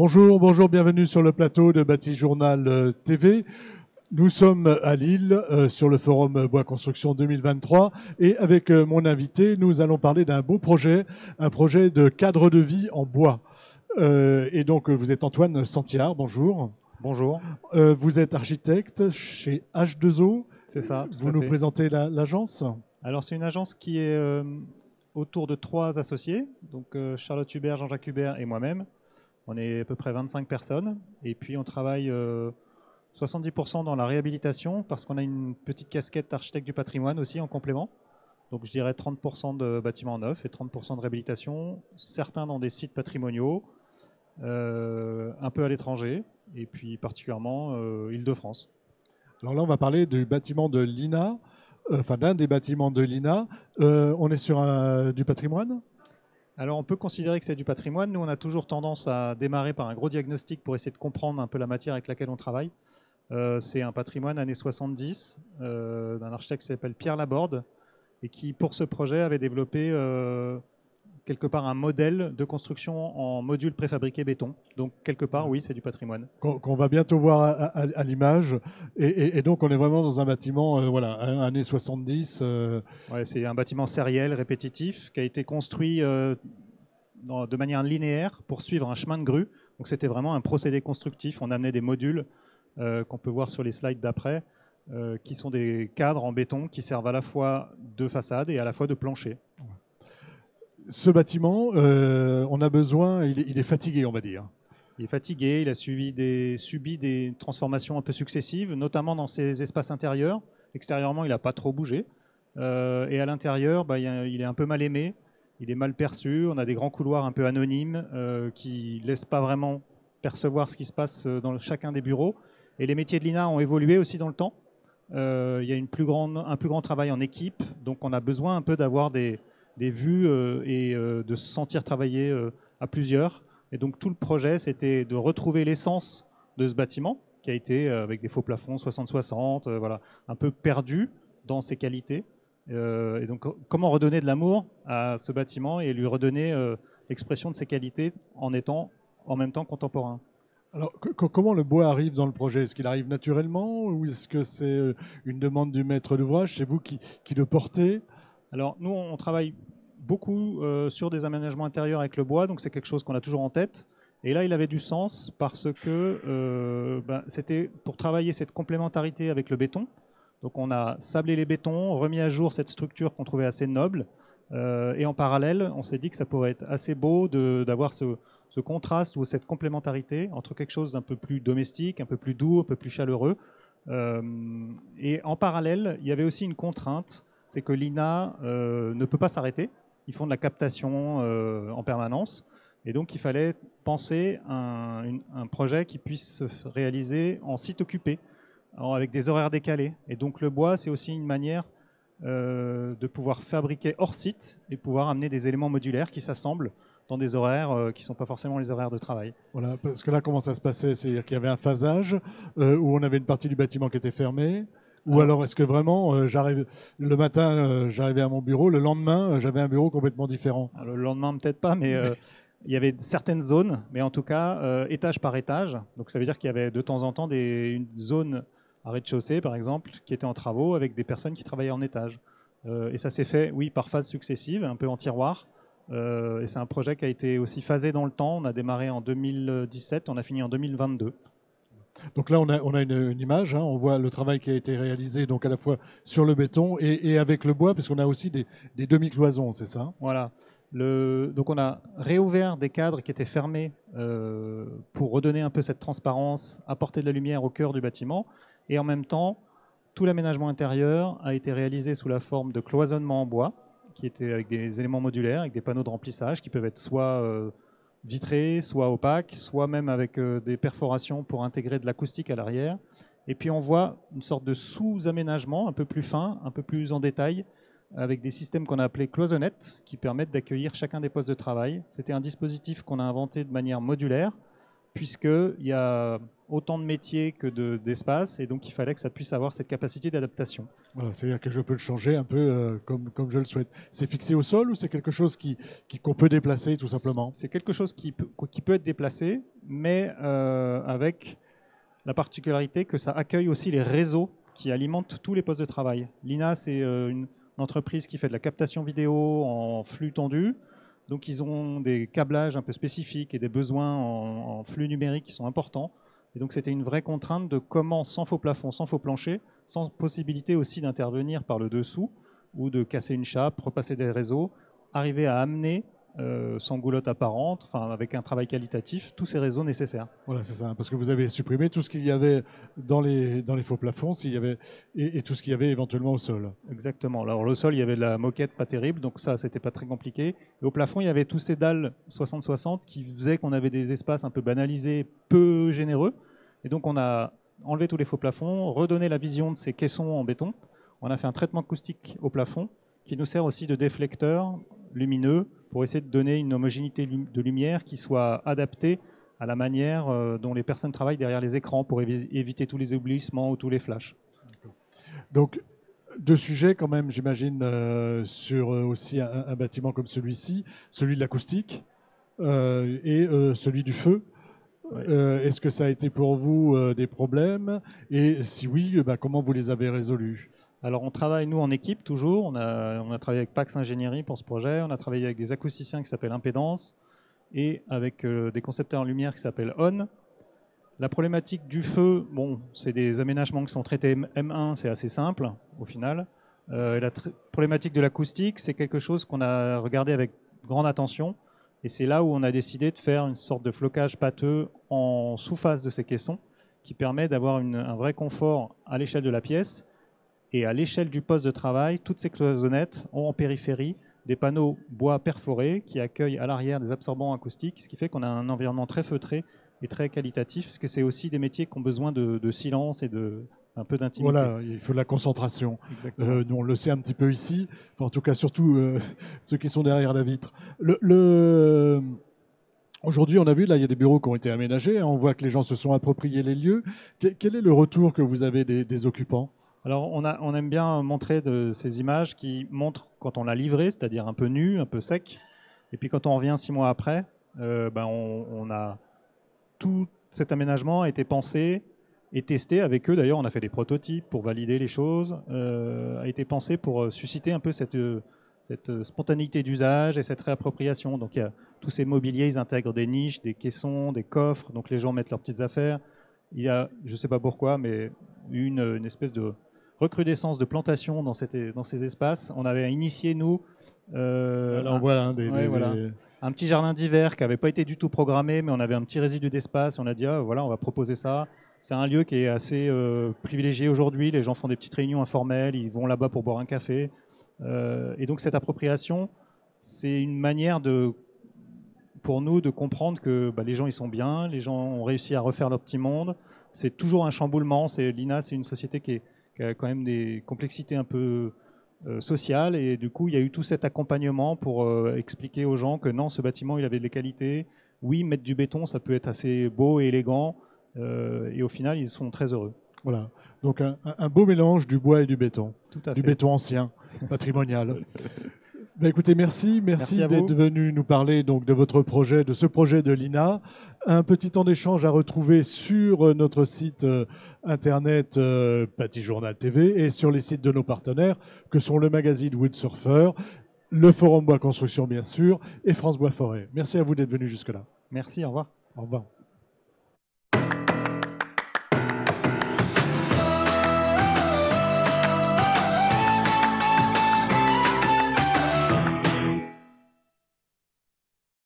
Bonjour, bonjour, bienvenue sur le plateau de Bâti Journal TV. Nous sommes à Lille sur le forum Bois Construction 2023 et avec mon invité, nous allons parler d'un beau projet, un projet de cadre de vie en bois. Et donc vous êtes Antoine Santiard, bonjour. Bonjour. Vous êtes architecte chez H2O. C'est ça. Vous nous présentez l'agence? Alors c'est une agence qui est autour de 3 associés, donc Charlotte Hubert, Jean-Jacques Hubert et moi-même. On est à peu près 25 personnes et puis on travaille 70% dans la réhabilitation parce qu'on a une petite casquette d'architecte du patrimoine aussi en complément. Donc je dirais 30% de bâtiments neufs et 30% de réhabilitation, certains dans des sites patrimoniaux, un peu à l'étranger et puis particulièrement Île-de-France. Alors là on va parler du bâtiment de l'INA, enfin d'un des bâtiments de l'INA. On est sur du patrimoine ? Alors on peut considérer que c'est du patrimoine. Nous on a toujours tendance à démarrer par un gros diagnostic pour essayer de comprendre un peu la matière avec laquelle on travaille. C'est un patrimoine années 70 d'un architecte qui s'appelle Pierre Laborde et qui pour ce projet avait développé quelque part un modèle de construction en modules préfabriqués béton. Donc quelque part oui c'est du patrimoine. Qu'on va bientôt voir à l'image. Et donc on est vraiment dans un bâtiment voilà, années 70. Ouais, c'est un bâtiment sériel, répétitif, qui a été construit de manière linéaire pour suivre un chemin de grue. Donc c'était vraiment un procédé constructif. On amenait des modules qu'on peut voir sur les slides d'après, qui sont des cadres en béton qui servent à la fois de façade et à la fois de plancher. Ce bâtiment, on a besoin, il est fatigué, on va dire. Il est fatigué, il a subi des transformations un peu successives, notamment dans ses espaces intérieurs. Extérieurement, il n'a pas trop bougé. Et à l'intérieur, il est un peu mal aimé, il est mal perçu. On a des grands couloirs un peu anonymes qui ne laissent pas vraiment percevoir ce qui se passe dans chacun des bureaux. Et les métiers de l'INA ont évolué aussi dans le temps. Il y a un plus grand travail en équipe, donc on a besoin un peu d'avoir des vues et de se sentir travailler à plusieurs. Et donc tout le projet, c'était de retrouver l'essence de ce bâtiment, qui a été avec des faux plafonds 60-60, voilà, un peu perdu dans ses qualités. Et donc comment redonner de l'amour à ce bâtiment et lui redonner l'expression de ses qualités en étant en même temps contemporain. Alors, comment le bois arrive dans le projet? Est-ce qu'il arrive naturellement ou est-ce que c'est une demande du maître d'ouvrage? C'est vous qui le portez? Alors, nous, on travaille beaucoup sur des aménagements intérieurs avec le bois, donc c'est quelque chose qu'on a toujours en tête. Et là, il avait du sens parce que c'était pour travailler cette complémentarité avec le béton. Donc, on a sablé les bétons, remis à jour cette structure qu'on trouvait assez noble. Et en parallèle, on s'est dit que ça pourrait être assez beau d'avoir ce contraste ou cette complémentarité entre quelque chose d'un peu plus domestique, un peu plus doux, un peu plus chaleureux. Et en parallèle, il y avait aussi une contrainte, c'est que l'INA ne peut pas s'arrêter. Ils font de la captation en permanence. Et donc, il fallait penser un projet qui puisse se réaliser en site occupé, avec des horaires décalés. Et donc, le bois, c'est aussi une manière de pouvoir fabriquer hors site et pouvoir amener des éléments modulaires qui s'assemblent dans des horaires qui ne sont pas forcément les horaires de travail. Voilà, parce que là, comment ça se passait? C'est-à-dire qu'il y avait un phasage où on avait une partie du bâtiment qui était fermée. Ou alors est-ce que vraiment, le matin, j'arrivais à mon bureau, le lendemain, j'avais un bureau complètement différent? Alors, le lendemain, peut-être pas, mais il y avait certaines zones, mais en tout cas, étage par étage. Donc ça veut dire qu'il y avait de temps en temps une zone à rez-de-chaussée, par exemple, qui était en travaux avec des personnes qui travaillaient en étage. Et ça s'est fait, oui, par phases successives, un peu en tiroir. Et c'est un projet qui a été aussi phasé dans le temps. On a démarré en 2017, on a fini en 2022. Donc là, on a une image, hein, on voit le travail qui a été réalisé donc à la fois sur le béton et avec le bois, parce qu'on a aussi des demi-cloisons, c'est ça? Voilà. Donc on a réouvert des cadres qui étaient fermés pour redonner un peu cette transparence, apporter de la lumière au cœur du bâtiment. Et en même temps, tout l'aménagement intérieur a été réalisé sous la forme de cloisonnement en bois, qui était avec des éléments modulaires, avec des panneaux de remplissage qui peuvent être soit vitrés, soit opaques, soit même avec des perforations pour intégrer de l'acoustique à l'arrière. Et puis on voit une sorte de sous-aménagement un peu plus fin, un peu plus en détail, avec des systèmes qu'on a appelés cloisonnettes, qui permettent d'accueillir chacun des postes de travail. C'était un dispositif qu'on a inventé de manière modulaire, puisqu'il y a autant de métiers que d'espace, et donc il fallait que ça puisse avoir cette capacité d'adaptation. Voilà, c'est-à-dire que je peux le changer un peu comme je le souhaite. C'est fixé au sol ou c'est quelque chose qu'on peut déplacer tout simplement? C'est quelque chose qui peut être déplacé, mais avec la particularité que ça accueille aussi les réseaux qui alimentent tous les postes de travail. L'INA, c'est une entreprise qui fait de la captation vidéo en flux tendu. Donc ils ont des câblages un peu spécifiques et des besoins en flux numérique qui sont importants. Et donc c'était une vraie contrainte de comment, sans faux plafond, sans faux plancher, sans possibilité aussi d'intervenir par le dessous ou de casser une chape, repasser des réseaux, arriver à amener sans goulotte apparente, avec un travail qualitatif, tous ces réseaux nécessaires. Voilà, c'est ça, parce que vous avez supprimé tout ce qu'il y avait dans les faux plafonds et tout ce qu'il y avait éventuellement au sol. Exactement. Alors le sol, il y avait de la moquette pas terrible, donc ça, c'était pas très compliqué. Et au plafond, il y avait tous ces dalles 60-60 qui faisaient qu'on avait des espaces un peu banalisés, peu généreux. Et donc on a enlevé tous les faux plafonds, redonné la vision de ces caissons en béton. On a fait un traitement acoustique au plafond qui nous sert aussi de déflecteur lumineux pour essayer de donner une homogénéité de lumière qui soit adaptée à la manière dont les personnes travaillent derrière les écrans pour éviter tous les éblouissements ou tous les flashs. Donc, deux sujets quand même, j'imagine, sur aussi un bâtiment comme celui-ci, celui de l'acoustique et celui du feu. Oui. Est-ce que ça a été pour vous des problèmes? Et si oui, comment vous les avez résolus? Alors on travaille nous en équipe toujours, on a travaillé avec Pax Ingénierie pour ce projet, on a travaillé avec des acousticiens qui s'appellent Impédance et avec des concepteurs en lumière qui s'appellent ON. La problématique du feu, bon, c'est des aménagements qui sont traités M1, c'est assez simple au final. La problématique de l'acoustique, c'est quelque chose qu'on a regardé avec grande attention et c'est là où on a décidé de faire une sorte de flocage pâteux en sous-face de ces caissons qui permet d'avoir un vrai confort à l'échelle de la pièce. Et à l'échelle du poste de travail, toutes ces cloisonnettes ont en périphérie des panneaux bois perforés qui accueillent à l'arrière des absorbants acoustiques, ce qui fait qu'on a un environnement très feutré et très qualitatif, parce que c'est aussi des métiers qui ont besoin de silence et un peu d'intimité. Voilà, il faut de la concentration. Nous, on le sait un petit peu ici, enfin, en tout cas surtout ceux qui sont derrière la vitre. Aujourd'hui, on a vu, là, il y a des bureaux qui ont été aménagés, on voit que les gens se sont appropriés les lieux. Quel est le retour que vous avez des occupants ? Alors, on aime bien montrer ces images qui montrent quand on l'a livré, c'est-à-dire un peu nu, un peu sec. Et puis quand on revient 6 mois après, tout cet aménagement a été pensé et testé avec eux. D'ailleurs, on a fait des prototypes pour valider les choses. A été pensé pour susciter un peu cette spontanéité d'usage et cette réappropriation. Donc, il y a tous ces mobiliers, ils intègrent des niches, des caissons, des coffres. Donc, les gens mettent leurs petites affaires. Il y a, je ne sais pas pourquoi, mais une espèce de recrudescence de plantation dans ces espaces. On avait initié, nous, un petit jardin d'hiver qui n'avait pas été du tout programmé, mais on avait un petit résidu d'espace. On a dit, voilà, on va proposer ça. C'est un lieu qui est assez privilégié aujourd'hui. Les gens font des petites réunions informelles, ils vont là-bas pour boire un café. Et donc cette appropriation, c'est une manière pour nous de comprendre que les gens ils sont bien, les gens ont réussi à refaire leur petit monde. C'est toujours un chamboulement. L'INA, c'est une société qui a quand même des complexités un peu sociales. Et du coup, il y a eu tout cet accompagnement pour expliquer aux gens que non, ce bâtiment, il avait des qualités. Oui, mettre du béton, ça peut être assez beau et élégant. Et au final, ils sont très heureux. Voilà. Donc un beau mélange du bois et du béton. Tout à fait. Du béton ancien, patrimonial. Écoutez, merci d'être venu nous parler donc de votre projet, de ce projet de l'INA. Un petit temps d'échange à retrouver sur notre site internet Bâti Journal TV et sur les sites de nos partenaires que sont le magazine Wood Surfer, le Forum Bois Construction bien sûr et France Bois Forêt. Merci à vous d'être venu jusque-là. Merci, au revoir. Au revoir.